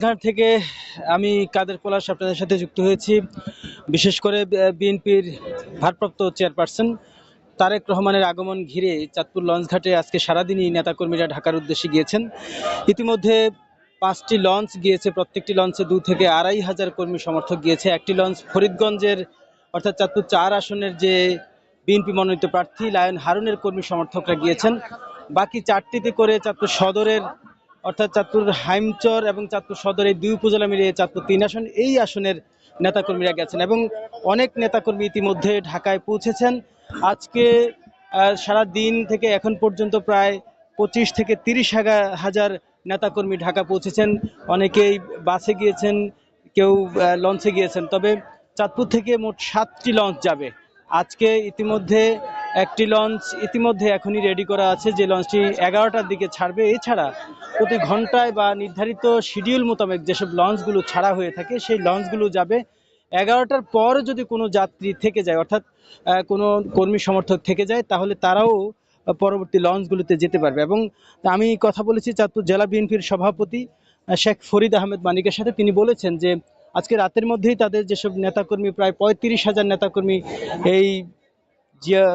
এখান থেকে আমি কাদের পলাশ আপনাদের সাথে যুক্ত হয়েছি। বিশেষ করে বিএনপির ভারপ্রাপ্ত চেয়ারপারসন তারেক রহমানের আগমন ঘিরে চাঁদপুর লঞ্চঘাটে আজকে সারাদিনই নেতাকর্মীরা ঢাকার উদ্দেশ্যে গিয়েছেন। ইতিমধ্যে 5টি লঞ্চ গিয়েছে, প্রত্যেকটি লঞ্চে 2 থেকে 2,500 কর্মী সমর্থক গিয়েছে। একটি লঞ্চ ফরিদগঞ্জের অর্থাৎ চাঁদপুর 4 আসনের যে বিএনপি মনোনীত প্রার্থী লায়ন হারুনের কর্মী সমর্থকরা গিয়েছেন। বাকি 4টিতে করে চাঁদপুর সদরের অর্থাৎ চাঁদপুর হাইমচর এবং চাঁদপুর সদর এই 2 উপজেলা মিলিয়ে চাঁদপুর 3 আসন, এই আসনের নেতাকর্মীরা গেছেন এবং অনেক নেতাকর্মী ইতিমধ্যে ঢাকায় পৌঁছেছেন। আজকে সারা দিন থেকে এখন পর্যন্ত প্রায় 25 থেকে 30,000 নেতাকর্মী ঢাকা পৌঁছেছেন। অনেকেই বাসে গিয়েছেন, কেউ লঞ্চে গিয়েছেন। তবে চাঁদপুর থেকে মোট 7টি লঞ্চ যাবে আজকে। ইতিমধ্যে একটি লঞ্চ ইতিমধ্যে এখনই রেডি করা আছে, যে লঞ্চটি 11টার দিকে ছাড়বে। এছাড়া প্রতি ঘন্টায় বা নির্ধারিত শিডিউল মোতাবেক যেসব লঞ্চগুলো ছাড়া হয়ে থাকে সেই লঞ্চগুলো যাবে। 11টার পর যদি কোনো যাত্রী থেকে যায়, অর্থাৎ কোনো কর্মী সমর্থক থেকে যায়, তাহলে তারাও পরবর্তী লঞ্চগুলোতে যেতে পারবে। এবং আমি কথা বলেছি চাঁদপুর জেলা বিএনপির সভাপতি শেখ ফরিদ আহমেদ মানিকের সাথে। তিনি বলেছেন যে আজকে রাতের মধ্যেই তাদের যেসব নেতাকর্মী, প্রায় 35,000 নেতাকর্মী এই জিয়া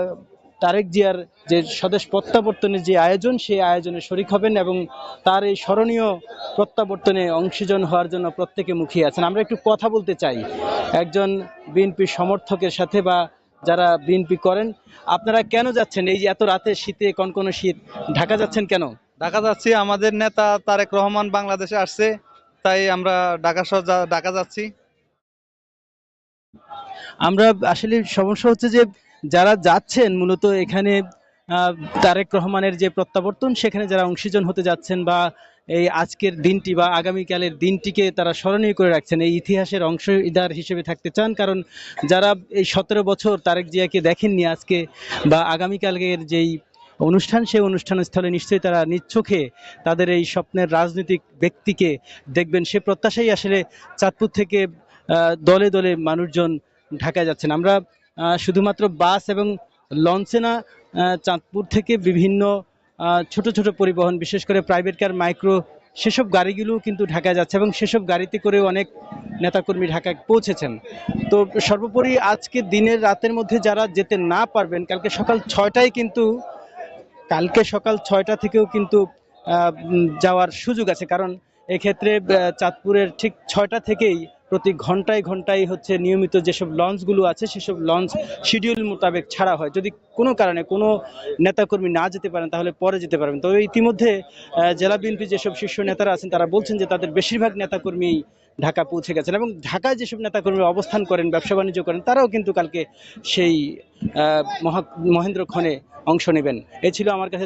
তারেক জিয়ার যে স্বদেশ প্রত্যাবর্তনের যে আয়োজন, সেই আয়োজনে শরিক হবেন এবং তার এই স্মরণীয় প্রত্যাবর্তনে অংশীজন হওয়ার জন্য প্রত্যেকে মুখিয়ে আছেন। আমরা একটু কথা বলতে চাই একজন বিএনপি সমর্থকের সাথে, বা যারা বিএনপি করেন। আপনারা কেন যাচ্ছেন? এই যে এত রাতে, শীতে, কনকনে শীত, ঢাকা যাচ্ছেন কেন? ঢাকা যাচ্ছি, আমাদের নেতা তারেক রহমান বাংলাদেশে আসছে, তাই আমরা ঢাকা যাচ্ছি। আমরা আসলে সমস্যা হচ্ছে যে যারা যাচ্ছেন মূলত এখানে আহ, তারেক রহমানের যে প্রত্যাবর্তন, সেখানে যারা অংশীজন হতে যাচ্ছেন, বা এই আজকের দিনটি বা আগামীকালের দিনটিকে তারা স্মরণীয় করে রাখছেন, এই ইতিহাসের অংশীদার হিসেবে থাকতে চান। কারণ যারা এই 17 বছর তারেক জিয়াকে দেখেননি, আজকে বা আগামীকালের যেই অনুষ্ঠান, সেই অনুষ্ঠান স্থলে নিশ্চয়ই তারা নিজ চোখে তাদের এই স্বপ্নের রাজনৈতিক ব্যক্তিকে দেখবেন। সে প্রত্যাশাই আসলে চাঁদপুর থেকে দলে দলে মানুষজন ঢাকায় যাচ্ছেন। আমরা শুধুমাত্র বাস এবং লঞ্চে না, চাঁদপুর থেকে বিভিন্ন ছোট ছোট পরিবহন, বিশেষ করে প্রাইভেট কার, মাইক্রো, সেসব গাড়িগুলো কিন্তু ঢাকায় যাচ্ছে এবং সেসব গাড়িতে করে অনেক নেতাকর্মী ঢাকায় পৌঁছেছেন। তো সর্বোপরি আজকে দিনের রাতের মধ্যে যারা যেতে না পারবেন, কালকে সকাল 6টা থেকেও কিন্তু যাওয়ার সুযোগ আছে। কারণ এক্ষেত্রে চাঁদপুরের ঠিক 6টা থেকেই প্রতি ঘন্টায় ঘন্টায় হচ্ছে নিয়মিত যেসব লঞ্চগুলো আছে, সেসব লঞ্চ শিডিউল মোতাবেক ছাড়া হয়। যদি কোনো কারণে কোনো নেতাকর্মী না যেতে পারেন, তাহলে পরে যেতে পারবেন। তবে ইতিমধ্যে জেলা বিএনপি যেসব শীর্ষ নেতারা আছেন, তারা বলছেন যে তাদের বেশিরভাগ নেতাকর্মী ঢাকা পৌঁছে গেছেন এবং ঢাকায় যেসব নেতাকর্মী অবস্থান করেন, ব্যবসা বাণিজ্য করেন, তারাও কিন্তু কালকে সেই মহেন্দ্রক্ষণে অংশ নেবেন। এ ছিল আমার কাছে